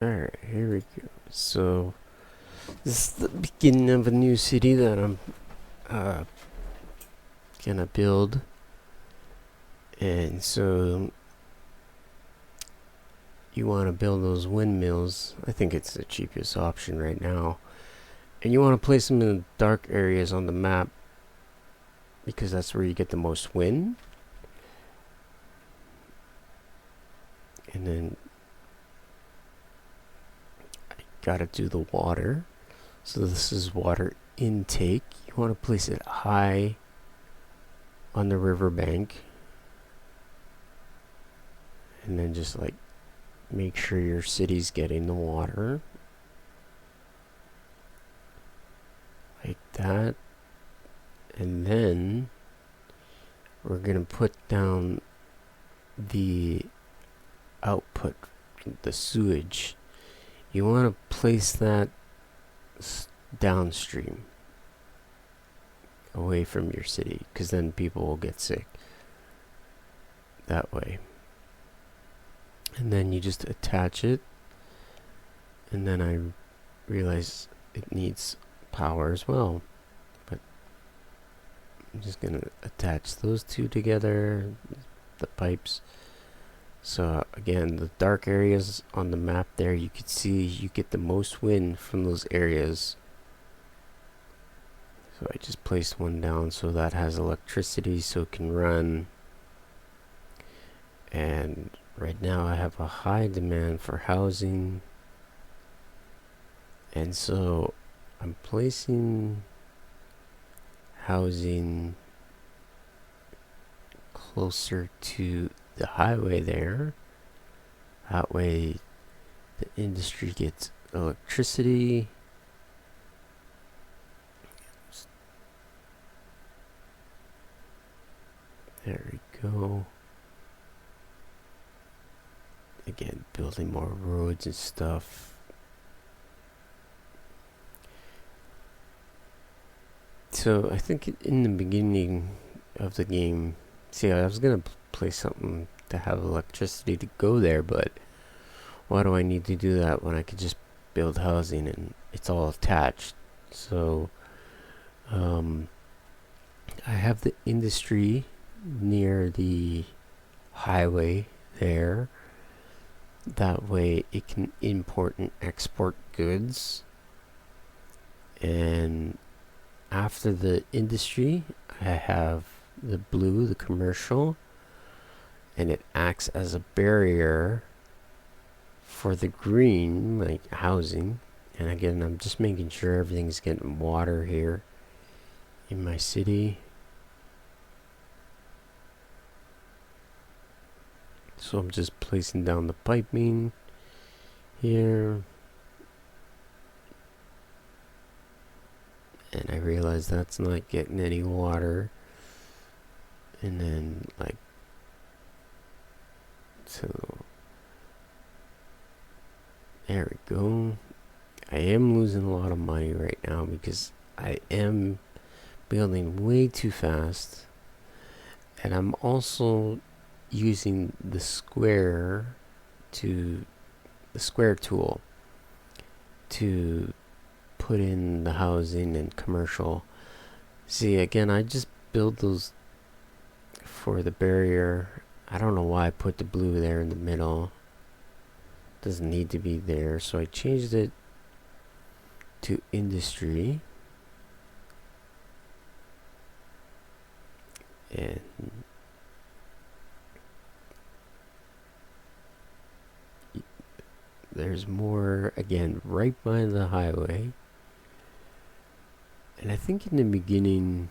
Alright, here we go. So, this is the beginning of a new city that I'm uh, gonna build. And so, you want to build those windmills. I think it's the cheapest option right now. And you want to place them in the dark areas on the map because that's where you get the most wind. And then, I gotta do the water. So, this is water intake. You want to place it high on the riverbank. And then just like make sure your city's getting the water. Like that. And then we're going to put down the output, the sewage. You want to place that downstream away from your city because then people will get sick that way. And then you just attach it. And then I realize it needs power as well. But I'm just going to attach those two together, the pipes. So again, the dark areas on the map there, you can see you get the most wind from those areas. So I just placed one down so that has electricity so it can run. And right now I have a high demand for housing. And so I'm placing housing closer to the highway there. That way the industry gets electricity. There we go. Again, building more roads and stuff. So I think in the beginning of the game, see, I was gonna play something to have electricity to go there, but why do I need to do that when I could just build housing and it's all attached? So I have the industry near the highway there. That way it can import and export goods. And after the industry, I have the blue, the commercial, and it acts as a barrier for the green, like housing. And again, I'm just making sure everything's getting water here in my city. So I'm just placing down the piping here. And I realize that's not getting any water. And then, like, so there we go. I am losing a lot of money right now because I am building way too fast. And I'm also using the square tool to put in the housing and commercial. See, again, I just build those for the barrier. I don't know why I put the blue there in the middle. Doesn't need to be there, so I changed it to industry. And there's more, again, right by the highway. And I think in the beginning,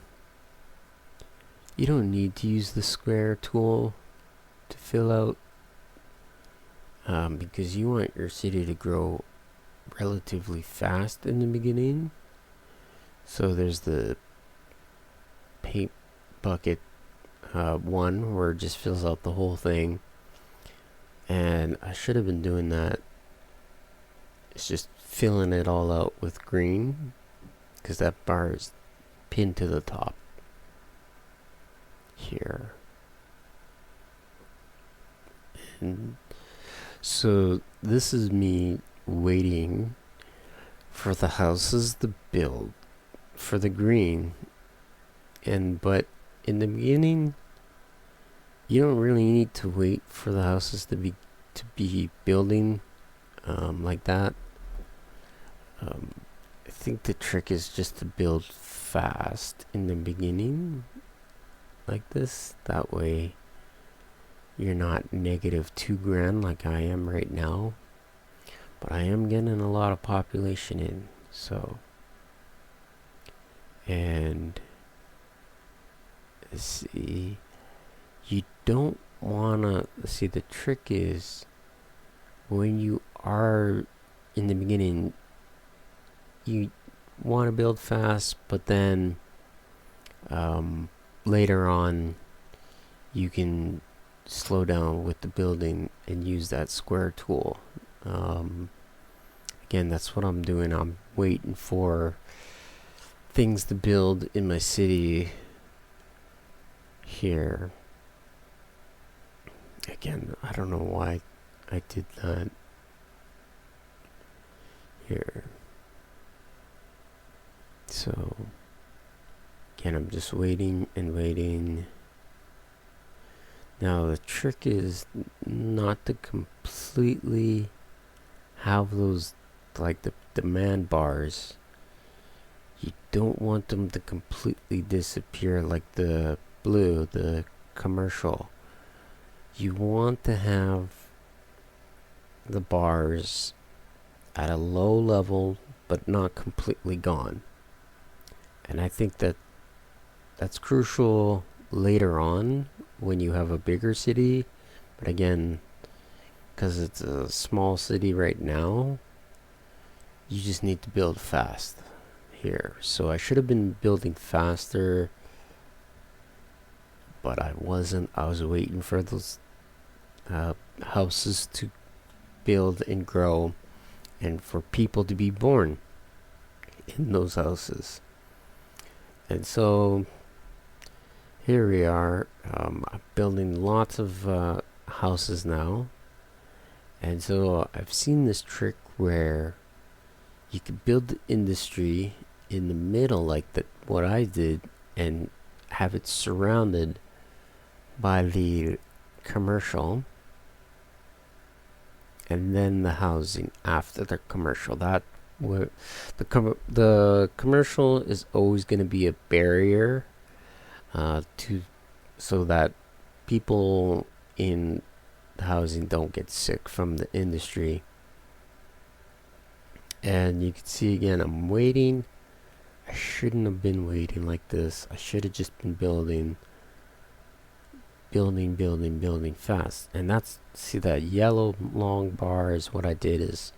you don't need to use the square tool to fill out because you want your city to grow relatively fast in the beginning. So there's the paint bucket one where it just fills out the whole thing. And I should have been doing that. It's just filling it all out with green because that bar is pinned to the top here. And so this is me waiting for the houses to build for the green. But in the beginning, you don't really need to wait for the houses to be building like that. I think the trick is just to build fast in the beginning like this. That way you're not negative 2 grand like I am right now. But I am getting a lot of population in. So, and let's see, you don't wanna see, the trick is when you are in the beginning, you want to build fast, but then later on you can slow down with the building and use that square tool. Again, that's what I'm doing. I'm waiting for things to build in my city here. Again, I don't know why I did that here. So, again, I'm just waiting and waiting. Now, the trick is not to completely have those, like the demand bars. You don't want them to completely disappear like the blue, the commercial. You want to have the bars at a low level, but not completely gone. And I think that's crucial later on when you have a bigger city. But again, because it's a small city right now, you just need to build fast here. So I should have been building faster, but I wasn't. I was waiting for those houses to build and grow, and for people to be born in those houses. And so here we are. I'm building lots of houses now. And so I've seen this trick where you could build the industry in the middle like what I did, and have it surrounded by the commercial, and then the housing after the commercial. That where the commercial is always going to be a barrier to so that people in the housing don't get sick from the industry. And you can see again, I'm waiting. I shouldn't have been waiting like this. I should have just been building fast. And that's, see, that yellow long bar is what I did. Is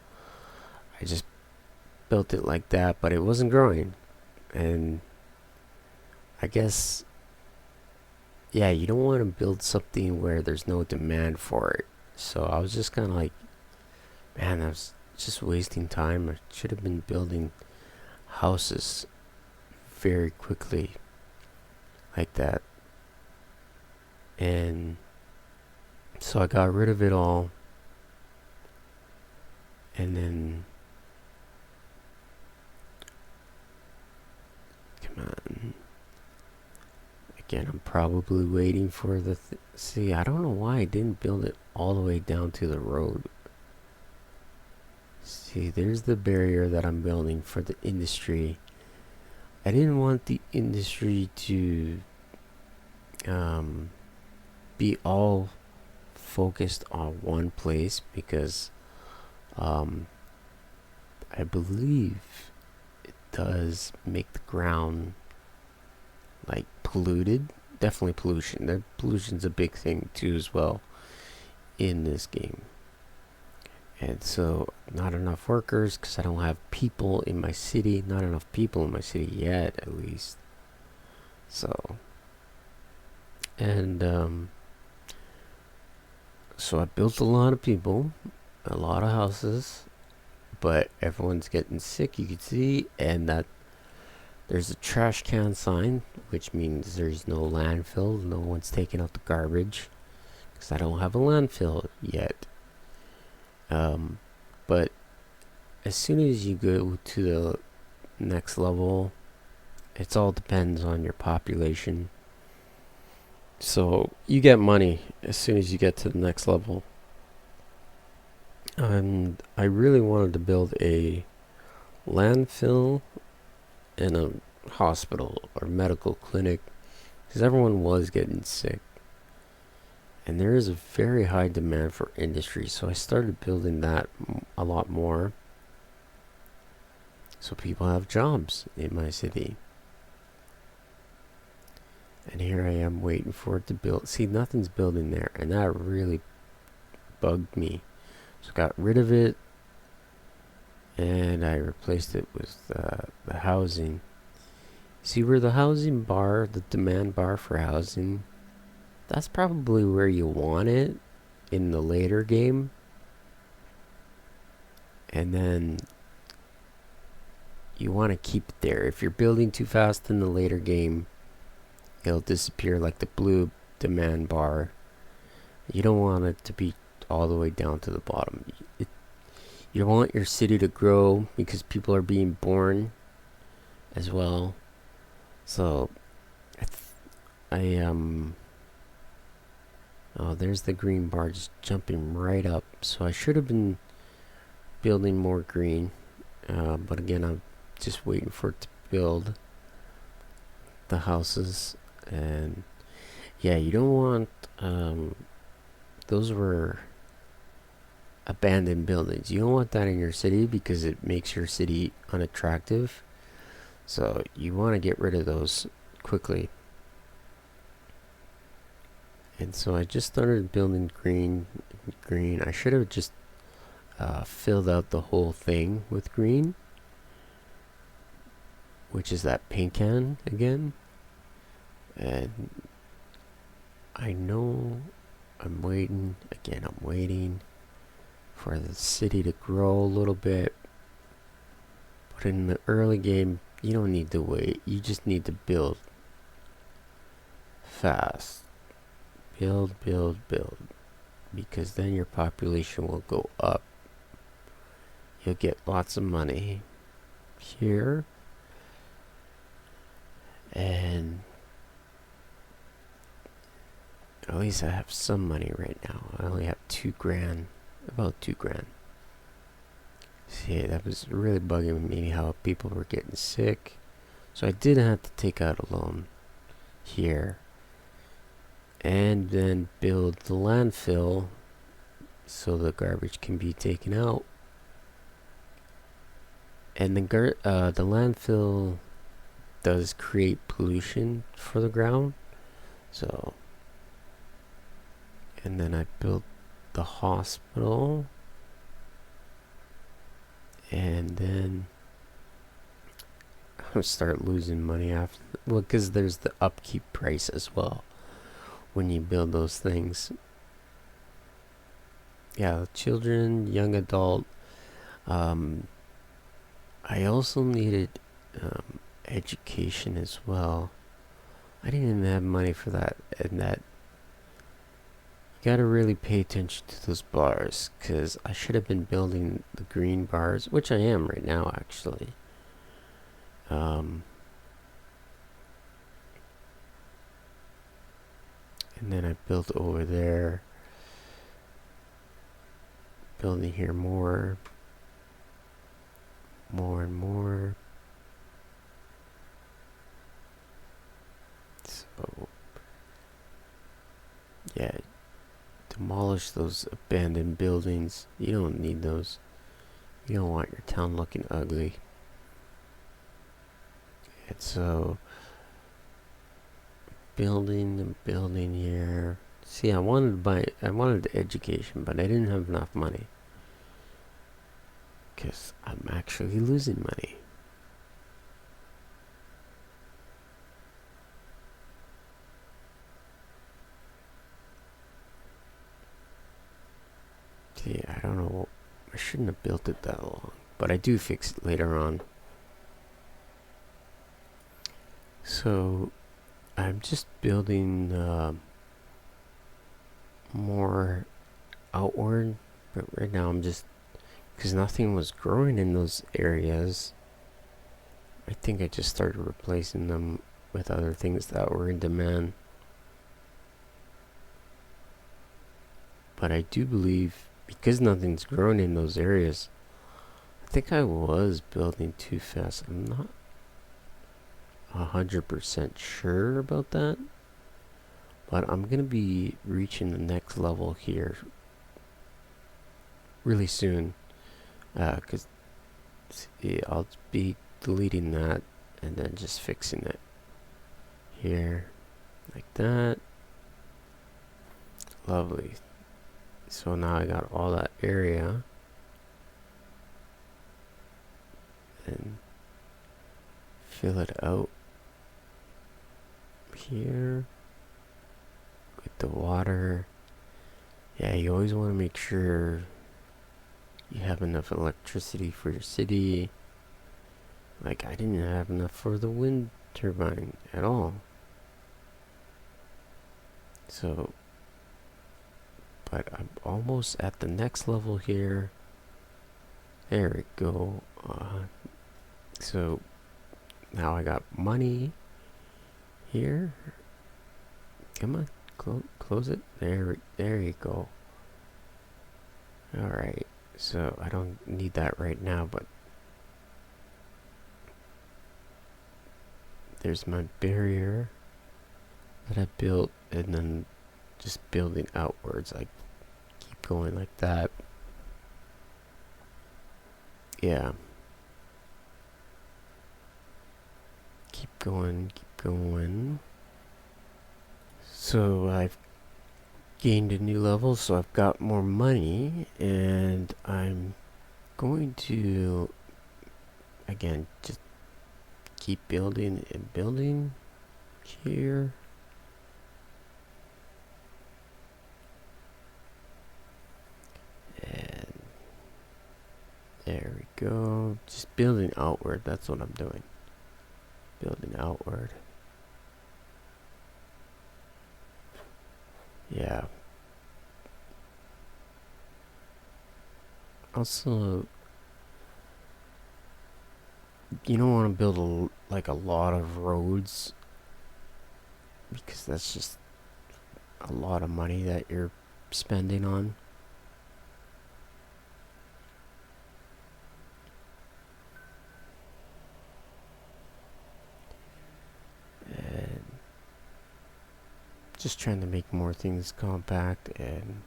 I just built it like that, but it wasn't growing. And I guess, yeah, you don't want to build something where there's no demand for it. So I was just kind of like, man, I was just wasting time. I should have been building houses very quickly like that. And so I got rid of it all, and then come on, again, I'm probably waiting for the see, I don't know why I didn't build it all the way down to the road. See, there's the barrier that I'm building for the industry. I didn't want the industry to be all focused on one place, because I believe it does make the ground like polluted. Definitely pollution. That pollution's a big thing too as well in this game. And so not enough workers, because I don't have people in my city. Not enough people in my city yet, at least. So, and so I built a lot of people, a lot of houses, but everyone's getting sick, you can see. And that there's a trash can sign, which means there's no landfill. No one's taking out the garbage, because I don't have a landfill yet. But as soon as you go to the next level, it all depends on your population. So you get money as soon as you get to the next level. And I really wanted to build a landfill and a hospital or medical clinic because everyone was getting sick. And there is a very high demand for industry, so I started building that a lot more so people have jobs in my city. And here I am waiting for it to build. See, nothing's building there, and that really bugged me. So I got rid of it, and I replaced it with the housing. See where the housing bar, the demand bar for housing, that's probably where you want it in the later game. And then you want to keep it there. If you're building too fast in the later game, it'll disappear like the blue demand bar. You don't want it to be all the way down to the bottom. You don't want your city to grow because people are being born as well. So oh, there's the green bar just jumping right up. So I should have been building more green, but again, I'm just waiting for it to build the houses. And yeah, you don't want those were abandoned buildings. You don't want that in your city because it makes your city unattractive. So you want to get rid of those quickly. And so I just started building green. I should have just filled out the whole thing with green, which is that paint can again. And I know I'm waiting for the city to grow a little bit. But in the early game, you don't need to wait. You just need to build fast. Build. Because then your population will go up. You'll get lots of money here. And at least I have some money right now. I only have $2,000. About $2,000. See, that was really bugging me how people were getting sick. So I did have to take out a loan here. And then build the landfill so the garbage can be taken out. And the landfill does create pollution for the ground. So, and then I built the hospital. And then I'll start losing money after. Well, because there's the upkeep price as well when you build those things. Yeah, children, young adult. I also needed education as well. I didn't even have money for that. And that, you gotta really pay attention to those bars, because I should have been building the green bars, which I am right now actually. And then I built over there, building here more and more. So yeah, demolish those abandoned buildings. You don't need those. You don't want your town looking ugly. And so building here. See, I wanted education, but I didn't have enough money. Because I'm actually losing money. See, I don't know. I shouldn't have built it that long. But I do fix it later on. So, I'm just building more outward. But right now I'm just because nothing was growing in those areas, I think I just started replacing them with other things that were in demand. But I do believe, because nothing's growing in those areas, I think I was building too fast. I'm not 100% sure about that, but I'm gonna be reaching the next level here really soon, because I'll be deleting that and then just fixing it here like that. Lovely. So now I got all that area, and fill it out here with the water. Yeah, you always want to make sure you have enough electricity for your city. Like, I didn't have enough for the wind turbine at all. So, but I'm almost at the next level here. There we go. So now I got money here. Come on, close it. There you go. All right. So I don't need that right now, but there's my barrier that I built, and then just building outwards. I keep going like that. Yeah. Keep going, keep going. So I've gained a new level, so I've got more money, and I'm going to, again, just keep building and building here. And there we go. Just building outward. That's what I'm doing. Building outward. Yeah. Also, you don't want to build like a lot of roads, because that's just a lot of money that you're spending on. And just trying to make more things compact. And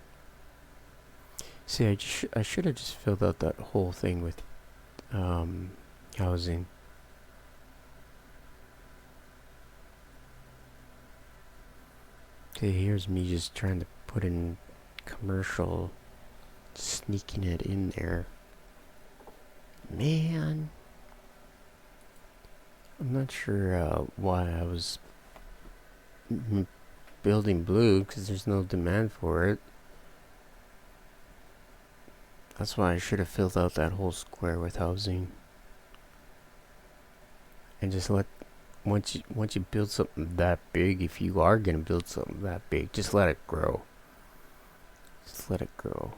see, I should have just filled out that whole thing with housing. Okay, here's me just trying to put in commercial, sneaking it in there. Man, I'm not sure why I was building blue, because there's no demand for it. That's why I should have filled out that whole square with housing. And just let, once you build something that big, if you are gonna build something that big, just let it grow. Just let it grow.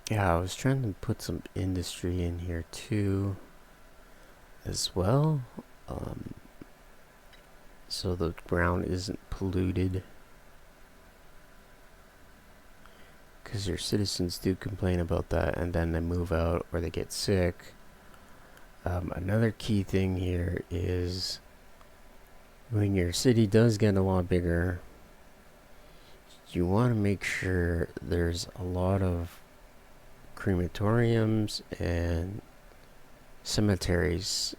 Yeah, I was trying to put some industry in here too, as well, so the ground isn't polluted. Because your citizens do complain about that, and then they move out or they get sick. Another key thing here is, when your city does get a lot bigger, you want to make sure there's a lot of crematoriums and cemeteries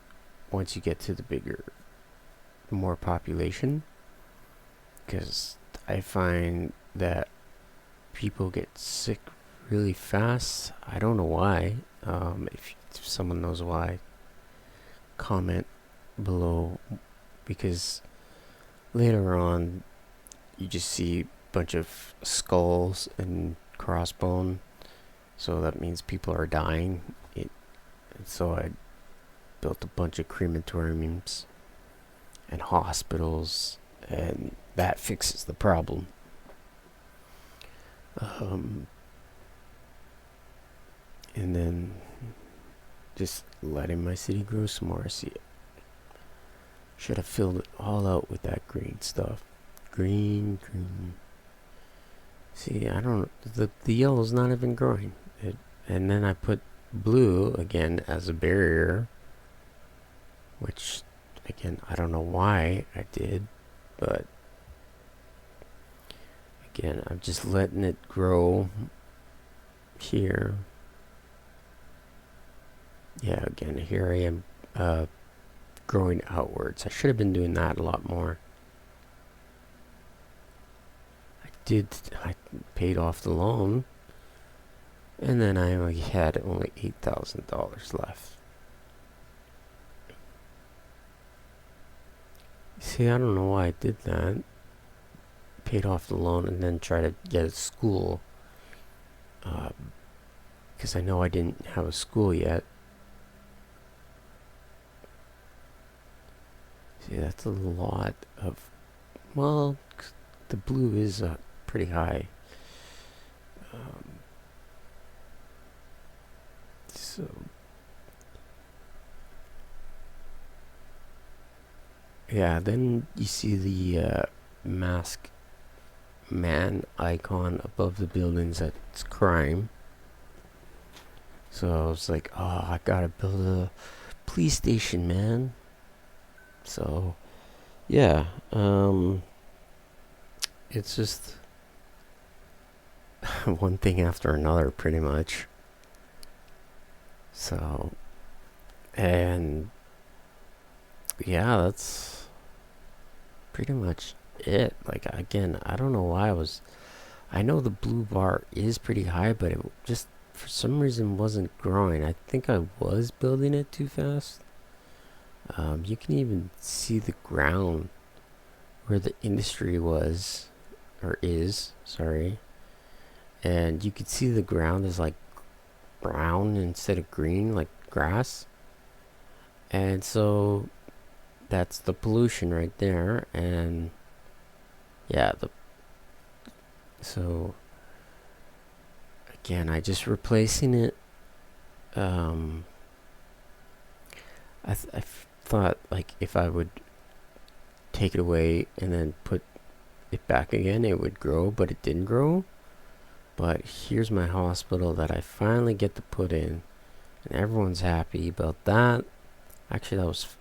once you get to the bigger, more population. Because I find that people get sick really fast. I don't know why. If someone knows why, comment below, because later on you just see a bunch of skulls and crossbone, so that means people are dying. So I built a bunch of crematoriums and hospitals, and that fixes the problem. Um, and then just letting my city grow some more. See, should have filled it all out with that green stuff. Green, green. See, I don't. The yellow's not even growing. And then I put blue again as a barrier, which again I don't know why I did, but again I'm just letting it grow here. Yeah, again here I am growing outwards. I should have been doing that a lot more. I paid off the loan, and then I only had $8,000 left. See, I don't know why I did that. Paid off the loan and then try to get a school, because I know I didn't have a school yet. See, that's a lot of, well, the blue is pretty high. So yeah, then you see the mask man icon above the buildings. That's crime. So I was like, oh, I gotta build a police station, man. So yeah, it's just one thing after another, pretty much. So, and yeah, that's pretty much it. Like, again, I don't know why I know the blue bar is pretty high, but it just for some reason wasn't growing. I think I was building it too fast. You can even see the ground where the industry was, or is, sorry. And you could see the ground is like brown instead of green, like grass. And so that's the pollution right there. And yeah, so again, I just replacing it. I thought like if I would take it away and then put it back again, it would grow, but it didn't grow. But here's my hospital that I finally get to put in, and everyone's happy about that. Actually, that was